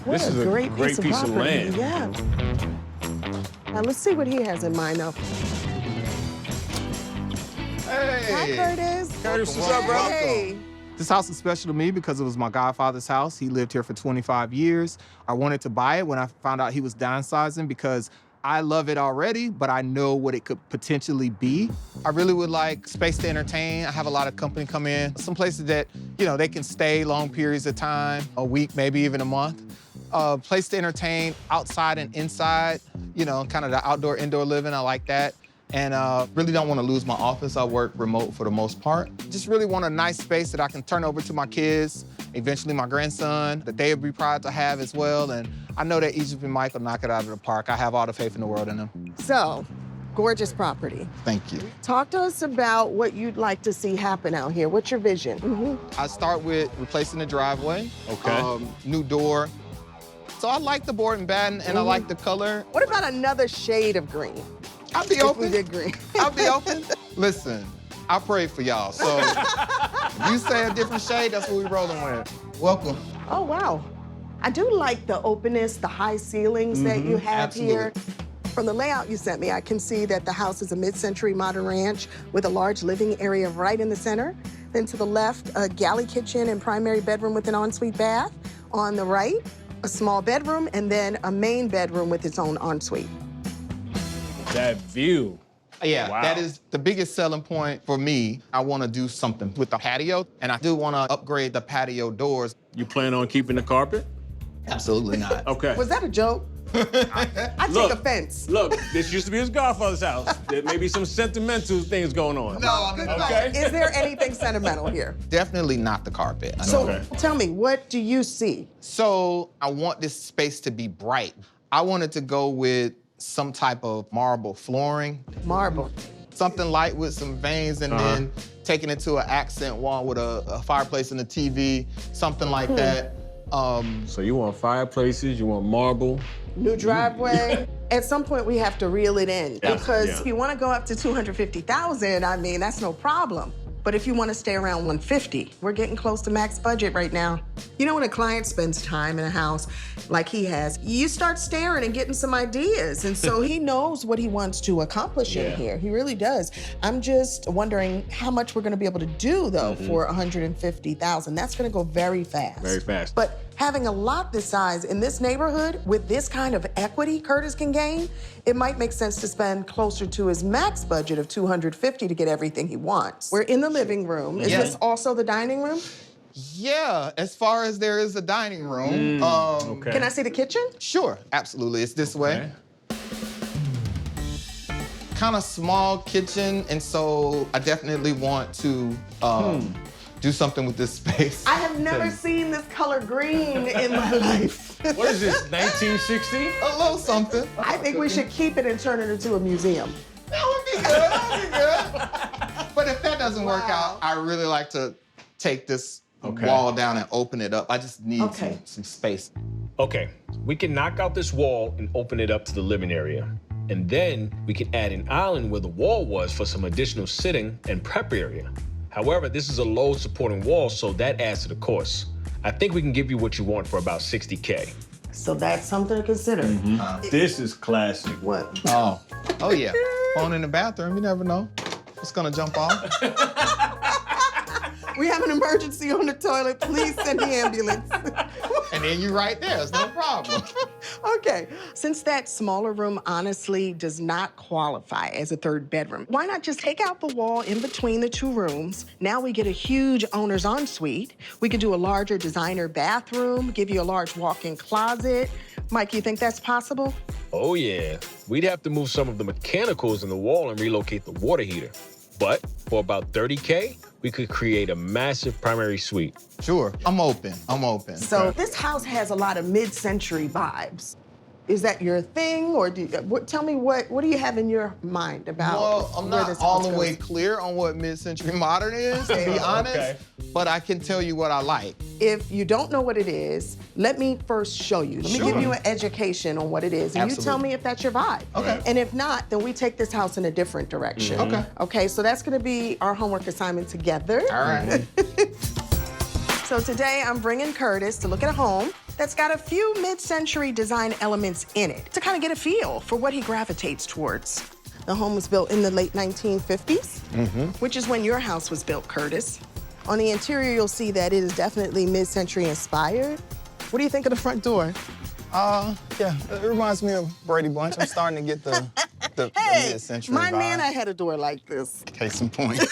What This is a great piece of property. land. Yeah. Now let's see what he has in mind now. Hey. Hi, Curtis. Curtis, what's up, bro? Hey. This house is special to me because it was my godfather's house. He lived here for 25 years. I wanted to buy it when I found out he was downsizing because I love it already, but I know what it could potentially be. I really would like space to entertain. I have a lot of company come in. Some places that, you know, they can stay long periods of time, a week, maybe even a month. Place to entertain outside and inside, you know, kind of the outdoor, indoor living, I like that. And really don't want to lose my office. I work remote for the most part. Just really want a nice space that I can turn over to my kids, eventually my grandson, that they would be proud to have as well. And I know that Egypt and Mike will knock it out of the park. I have all the faith in the world in them. So, gorgeous property. Thank you. Talk to us about what you'd like to see happen out here. What's your vision? I start with replacing the driveway. Okay. New door. So I like the board and batten, and I like the color. What about another shade of green? I'll be If we open. did green. I'll be open. Listen, I pray for y'all. So if you say a different shade, that's what we're rolling with. Welcome. Oh, wow. I do like the openness, the high ceilings that you have here. From the layout you sent me, I can see that the house is a mid-century modern ranch with a large living area right in the center. Then to the left, a galley kitchen and primary bedroom with an ensuite bath. On the right, a small bedroom, and then a main bedroom with its own ensuite. That view. Yeah, Wow. that is the biggest selling point for me. I want to do something with the patio, and I do want to upgrade the patio doors. You plan on keeping the carpet? Absolutely not. Okay. Was that a joke? I take offense. Look, this used to be his godfather's house. There may be some sentimental things going on. No, Okay. Is there anything sentimental here? definitely not the carpet. I know. So Okay. tell me, what do you see? So I want this space to be bright. I wanted to go with some type of marble flooring, Marble. something light with some veins, and then taking it to an accent wall with a fireplace and a TV, something like that. So you want fireplaces, you want marble. New driveway. At some point, we have to reel it in Yeah, because yeah. if you want to go up to 250,000, I mean, that's no problem. But if you want to stay around 150, we're getting close to max budget right now. You know, when a client spends time in a house like he has, you start staring and getting some ideas. And so he knows what he wants to accomplish in here. He really does. I'm just wondering how much we're going to be able to do, though, for 150,000. That's going to go very fast. Very fast. But having a lot this size in this neighborhood with this kind of equity Curtis can gain, it might make sense to spend closer to his max budget of 250 to get everything he wants. We're in the living room. Is this also the dining room? Yeah, as far as there is a dining room. Okay. Can I see the kitchen? Sure, absolutely. It's this way. Kind of small kitchen, and so I definitely want to do something with this space. I have never seen this color green in my life. What is this, 1960? A little something. I think we should keep it and turn it into a museum. That would be good. That would be good. But if that doesn't work out, I really like to take this wall down and open it up. I just need some space. Okay, we can knock out this wall and open it up to the living area. And then we can add an island where the wall was for some additional sitting and prep area. However, this is a load supporting wall, so that adds to the cost. I think we can give you what you want for about 60K. So that's something to consider. This is classic. What? Oh yeah. Phone in the bathroom, you never know. It's gonna jump off. We have an emergency on the toilet. Please send the ambulance. And then you're right there, it's no problem. Okay, since that smaller room honestly does not qualify as a third bedroom, why not just take out the wall in between the two rooms? Now we get a huge owner's ensuite. We could do a larger designer bathroom, give you a large walk-in closet. Mike, you think that's possible? Oh yeah, we'd have to move some of the mechanicals in the wall and relocate the water heater. But for about 30K, we could create a massive primary suite. Sure, I'm open. So this house has a lot of mid-century vibes. Is that your thing, or tell me what do you have in your mind about Well, I'm where not this all house the way goes? clear on what mid-century modern is, to be honest, but I can tell you what I like. If you don't know what it is, let me first show you. Let me give you an education on what it is, and you tell me if that's your vibe. Okay. And if not, then we take this house in a different direction. Okay. Okay, so that's gonna be our homework assignment together. All right. So today I'm bringing Curtis to look at a home. that's got a few mid-century design elements in it to kind of get a feel for what he gravitates towards. The home was built in the late 1950s, which is when your house was built, Curtis. On the interior, you'll see that it is definitely mid-century inspired. What do you think of the front door? Yeah, it reminds me of Brady Bunch. I'm starting to get the Hey, mid-century my vibe. Nana had a door like this. Case in point.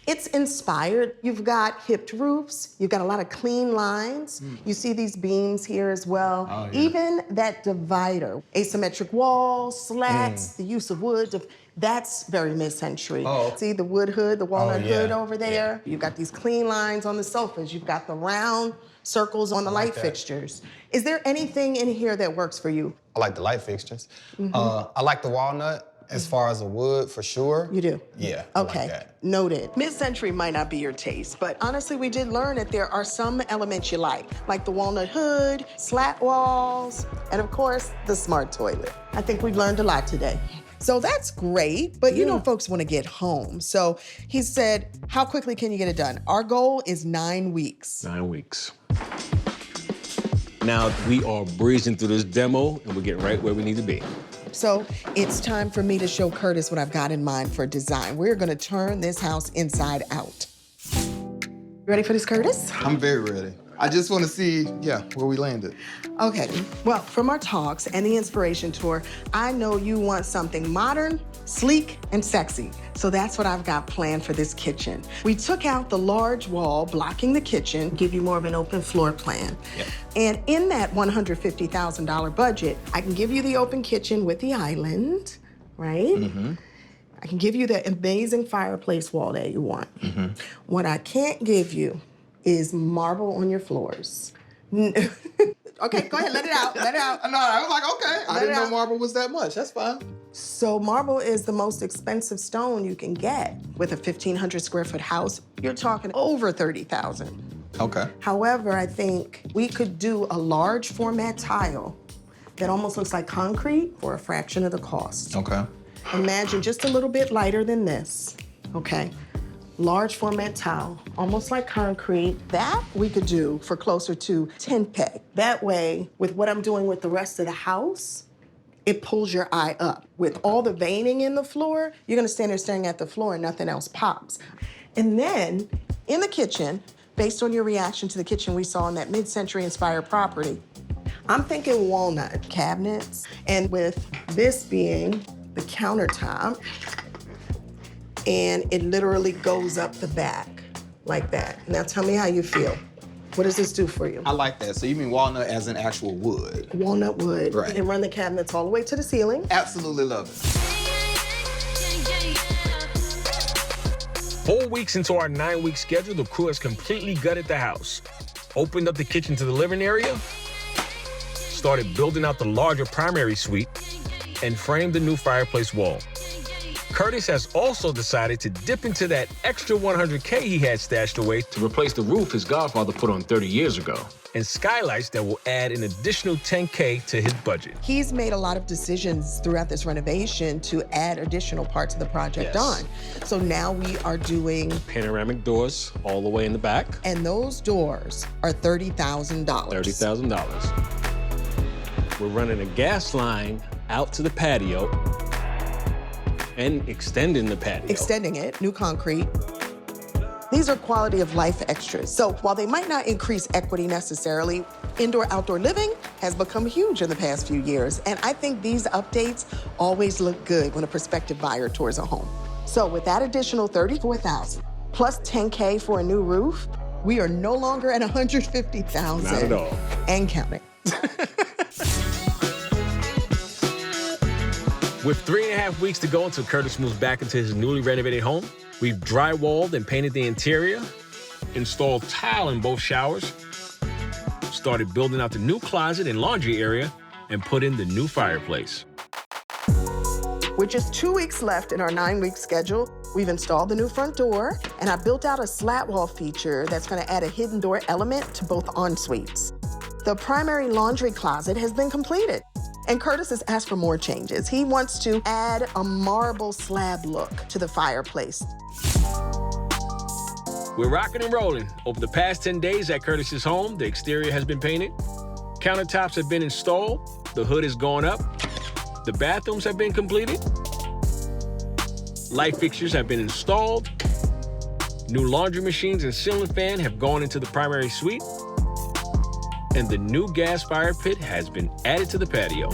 It's inspired. You've got hipped roofs. You've got a lot of clean lines. You see these beams here as well. Oh, yeah. Even that divider, asymmetric walls, slats, the use of wood, that's very mid-century. Oh. See the wood hood, the walnut yeah. hood over there? You've got these clean lines on the sofas. You've got the round circles on the light that. fixtures. Is there anything in here that works for you? I like the light fixtures. I like the walnut as far as the wood, for sure. You do? Yeah, I like Okay, that. noted. Mid-century might not be your taste, but honestly, we did learn that there are some elements you like the walnut hood, slat walls, and of course, the smart toilet. I think we've learned a lot today. So that's great, but you know folks want to get home. So he said, how quickly can you get it done? Our goal is 9 weeks. 9 weeks. Now we are breezing through this demo and we're getting right where we need to be. So it's time for me to show Curtis what I've got in mind for design. We're gonna turn this house inside out. You ready for this, Curtis? I'm very ready. I just want to see, where we landed. Okay, well, from our talks and the inspiration tour, I know you want something modern, sleek, and sexy. So that's what I've got planned for this kitchen. We took out the large wall blocking the kitchen, give you more of an open floor plan. Yep. And in that $150,000 budget, I can give you the open kitchen with the island, right? I can give you the amazing fireplace wall that you want. What I can't give you is marble on your floors. Okay, go ahead, let it out, let it out. No, I was like, okay. I didn't know marble was that much. That's fine. So marble is the most expensive stone you can get. With a 1,500 square foot house, you're talking over $30,000. Okay. However, I think we could do a large format tile that almost looks like concrete for a fraction of the cost. Okay. Imagine just a little bit lighter than this, okay? Large format tile, almost like concrete. That we could do for closer to 10 peg. That way, with what I'm doing with the rest of the house, it pulls your eye up. With all the veining in the floor, you're gonna stand there staring at the floor and nothing else pops. And then, in the kitchen, based on your reaction to the kitchen we saw in that mid-century inspired property, I'm thinking walnut cabinets, and with this being the countertop, and it literally goes up the back like that. Now tell me how you feel. What does this do for you? I like that. So you mean walnut as an actual wood? Walnut wood. Right. And run the cabinets all the way to the ceiling. Absolutely love it. 4 weeks into our 9-week schedule, the crew has completely gutted the house, opened up the kitchen to the living area, started building out the larger primary suite, and framed the new fireplace wall. Curtis has also decided to dip into that extra $100K he had stashed away to replace the roof his godfather put on 30 years ago, and skylights that will add an additional $10K to his budget. He's made a lot of decisions throughout this renovation to add additional parts of the project Yes. on. So now we are doing, Panoramic doors all the way in the back, and those doors are $30,000. $30,000. We're running a gas line out to the patio and extending the patio. Extending it, new concrete. These are quality of life extras. So while they might not increase equity necessarily, indoor-outdoor living has become huge in the past few years. And I think these updates always look good when a prospective buyer tours a home. So with that additional $34,000 plus $10K for a new roof, we are no longer at $150,000. Not at all. And counting. With 3.5 weeks to go until Curtis moves back into his newly renovated home, we've drywalled and painted the interior, installed tile in both showers, started building out the new closet and laundry area, and put in the new fireplace. With just 2 weeks left in our 9-week schedule, we've installed the new front door, and I built out a slat wall feature that's gonna add a hidden door element to both en-suites. The primary laundry closet has been completed, and Curtis has asked for more changes. He wants to add a marble slab look to the fireplace. We're rocking and rolling. Over the past 10 days at Curtis's home, the exterior has been painted, countertops have been installed, the hood is gone up, the bathrooms have been completed, light fixtures have been installed, new laundry machines and ceiling fan have gone into the primary suite, and the new gas fire pit has been added to the patio.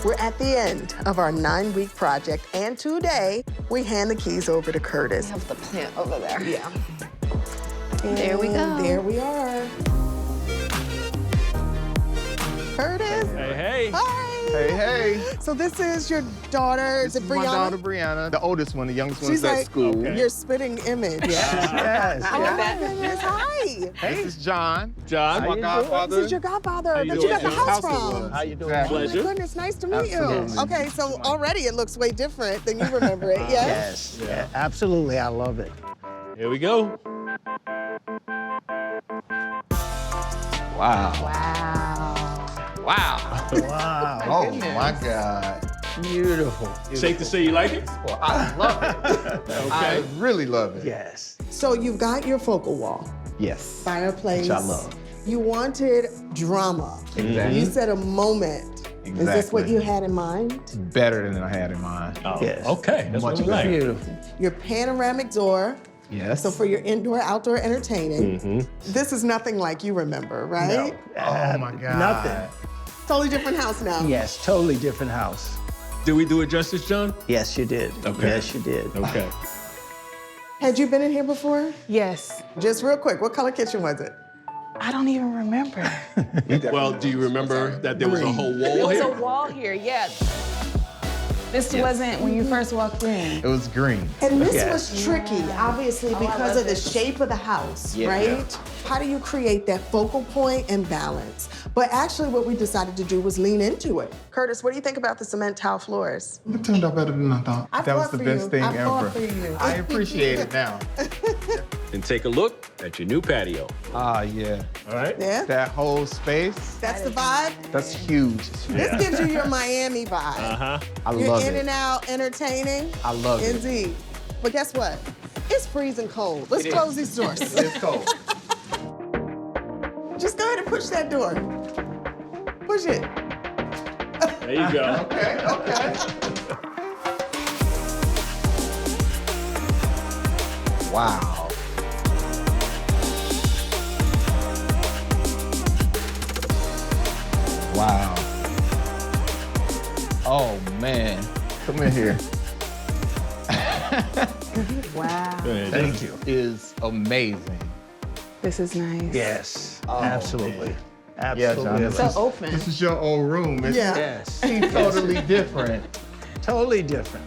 We're at the end of our 9-week project, and today we hand the keys over to Curtis. We have the plant over there. Yeah. There we go. There we are. Curtis. Hey. Hi. Hey, hey. So this is your daughter, is it This is my Brianna? daughter, Brianna. The oldest one, the youngest She's one's at like school. your spitting image. Yes. Oh my goodness, hi. This is John. John. My godfather. This is your godfather you that you doing? got the house it was. from. How you doing? Exactly. Oh my Pleasure. goodness, nice to meet you. Absolutely. Okay, so already it looks way different than you remember it, yes? Yes, yeah, absolutely. I love it. Here we go. Wow. Wow. Wow. Wow. Oh my God. Beautiful. Safe to say you like it? Well, I love it. I really love it. Yes. So you've got your focal wall, Yes. fireplace. Which I love. You wanted drama. Exactly. You said a moment. Is this what Exactly. you had in mind? Better than I had in mind. Oh, Yes. okay. That's Much what we like. Beautiful. Your panoramic door, Yes. so for your indoor, outdoor entertaining. This is nothing like you remember, right? Oh my God. Nothing. Totally different house now. Yes, totally different house. Did we do it justice, John? Yes, you did. Okay. Yes, you did. Okay. Had you been in here before? Yes. Just real quick, what color kitchen was it? I don't even remember. Well, do you remember that there was a whole There wall was here? a wall here, yeah. This wasn't when you first walked in. It was green. And this Yes. was tricky, obviously, because love of the this. shape of the house, Yeah. right? How do you create that focal point and balance? But actually, what we decided to do was lean into it. Curtis, what do you think about the cement tile floors? It turned out better than I thought. I That was fought the for best you. thing I fought ever. for you. I appreciate it now. And take a look at your new patio. Ah, yeah. All right. Yeah, That whole space, that's the vibe. that's huge. This gives you your Miami vibe. Uh-huh. I You're love in it. and out, entertaining. I love it. Indeed. But guess what? It's freezing cold. Let's close these doors. It's cold. Just go ahead and push that door. Push it. There you go. Okay, okay. Wow. Wow. Oh man. Come in here. Wow. Thank you. Is amazing. This is nice. Yes, Oh, absolutely. man. Absolutely. John, So open. This is your old room. It's Yeah. Yes. totally different. Totally different.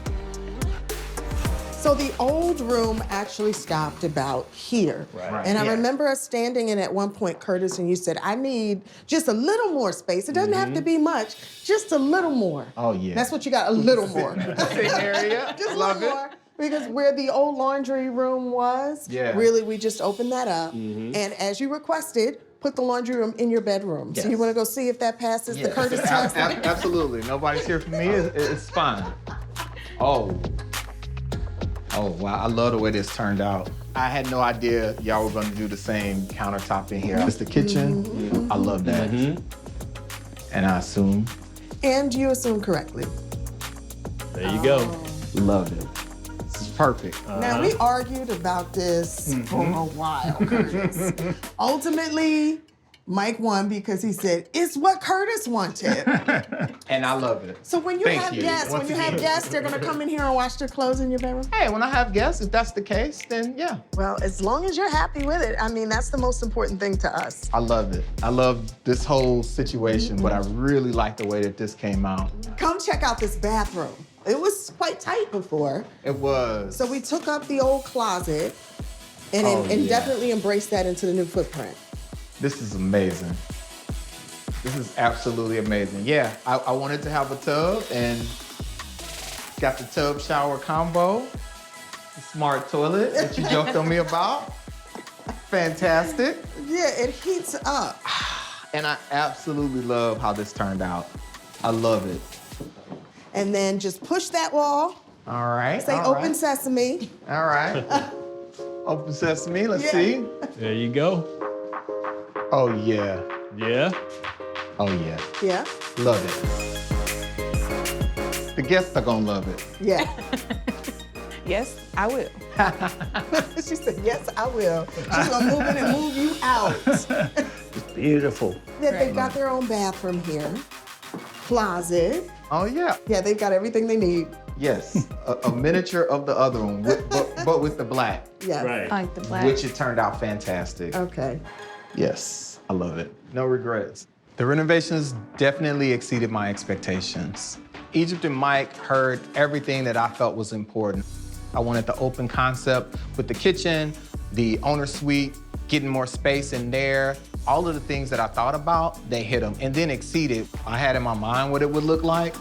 So the old room actually stopped about here. Right. And I Yeah. remember us standing in at one point, Curtis, and you said, I need just a little more space. It doesn't have to be much, just a little more. Oh, yeah. That's what you got, a little more. Sitting area. Just a Love little it. more. Because where the old laundry room was, Yeah. really we just opened that up. And as you requested, put the laundry room in your bedroom. So you Yes. want to go see if that passes the Yes. Curtis test? Absolutely. Nobody's here for me. It's fine. Oh. Oh, wow. I love the way this turned out. I had no idea y'all were going to do the same countertop in here. It's the kitchen. I love that. And I assume. And you assumed correctly. There you go. Love it. This is perfect. Now, we argued about this for a while, Curtis. Ultimately, Mike won because he said, it's what Curtis wanted. And I love it. So when you Thank have you. guests, Once when you have again. guests, they're gonna come in here and wash their clothes in your bedroom? Hey, when I have guests, if that's the case, then yeah. Well, as long as you're happy with it, I mean, that's the most important thing to us. I love it. I love this whole situation, but I really like the way that this came out. Come check out this bathroom. It was quite tight before. It was. So we took up the old closet and, Oh, and yeah. definitely embraced that into the new footprint. This is amazing. This is absolutely amazing. Yeah, I wanted to have a tub and got the tub shower combo. The smart toilet that you joked on me about. Fantastic. Yeah, it heats up. And I absolutely love how this turned out. I love it. And then just push that wall All right. Say all open right. sesame. All right. Open sesame. Let's Yeah. see. There you go. Oh, yeah. Yeah. Oh, yeah. Yeah, Love it. The guests are going to love it. yeah. Yes, I will. She said, yes, I will. She's gonna move in and move you out. Beautiful. Yeah, they've got their own bathroom here, closet. Oh, yeah. Yeah, they've got everything they need. Yes. a miniature of the other one, but with the black, Yes. Right. I like the black. which it turned out fantastic. Okay. Yes, I love it. No regrets. The renovations definitely exceeded my expectations. Egypt and Mike heard everything that I felt was important. I wanted the open concept with the kitchen, the owner suite, getting more space in there. All of the things that I thought about, they hit them and then exceeded. I had in my mind what it would look like,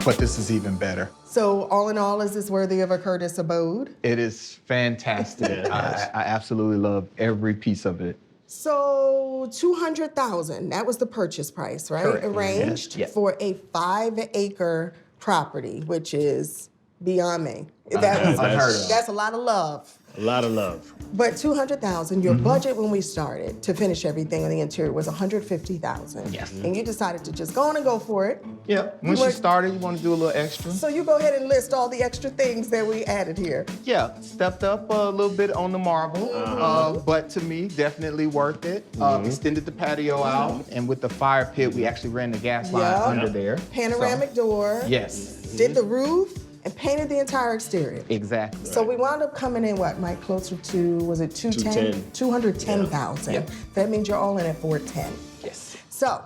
but this is even better. So all in all, is this worthy of a Curtis abode? It is fantastic. I absolutely love every piece of it. So 200,000, that was the purchase price, right? Correct. Arranged Yes. for a 5-acre property, which is beyond me. That was, Unheard of. that's a lot of love. A lot of love. But 200,000, your Mm-hmm. budget when we started to finish everything in the interior was 150,000. Yes. And you decided to just go on and go for it. Yeah, once you work- started, you want to do a little extra. So you go ahead and list all the extra things that we added here. Yeah, stepped up a little bit on the marble, but to me, definitely worth it. Extended the patio out, and with the fire pit, we actually ran the gas line Yeah. under there. Panoramic door. So, yes, Did the roof and painted the entire exterior. exactly. So we wound up coming in, what, Mike, closer to, was it 210? 210,000. Yep. That means you're all in at 410. Yes. So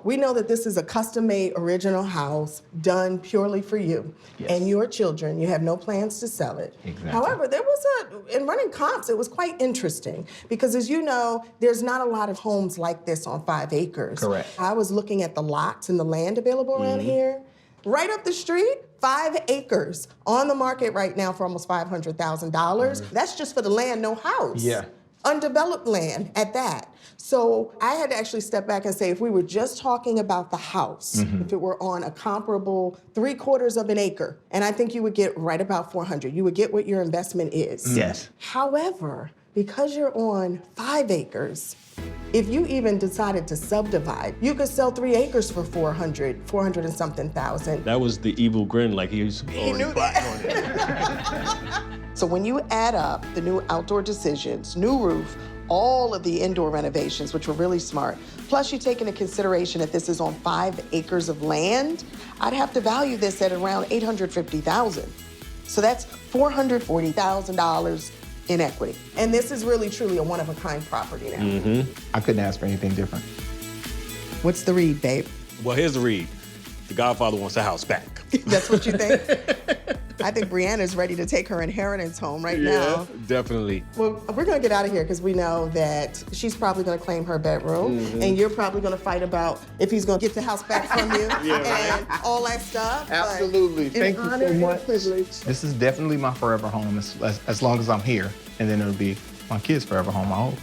we know that this is a custom-made original house done purely for you Yes. and your children. You have no plans to sell it. Exactly. However, there was in running comps, it was quite interesting because as you know, there's not a lot of homes like this on 5 acres. Correct. I was looking at the lots and the land available around here. Right up the street, 5 acres on the market right now for almost $500,000. That's just for the land, no house. Yeah. Undeveloped land at that. So I had to actually step back and say, if we were just talking about the house, if it were on a comparable 3/4 of an acre, and I think you would get right about 400. You would get what your investment is. Yes. However, because you're on 5 acres, if you even decided to subdivide, you could sell 3 acres for 400 and something thousand. That was the evil grin, like he was He knew that. So when you add up the new outdoor decisions, new roof, all of the indoor renovations, which were really smart, plus you take into consideration that this is on 5 acres of land, I'd have to value this at around $850,000. So that's $440,000 in equity. And this is really, truly a one-of-a-kind property now. I couldn't ask for anything different. What's the read, babe? Well, here's the read. The Godfather wants the house back. That's what you think? I think Brianna's ready to take her inheritance home right now. Definitely. Well, we're gonna get out of here because we know that she's probably gonna claim her bedroom, and you're probably gonna fight about if he's gonna get the house back from you and all that stuff. But Absolutely. an Thank you honor so and a much. privilege. This is definitely my forever home as long as I'm here, and then it'll be my kids' forever home, I hope.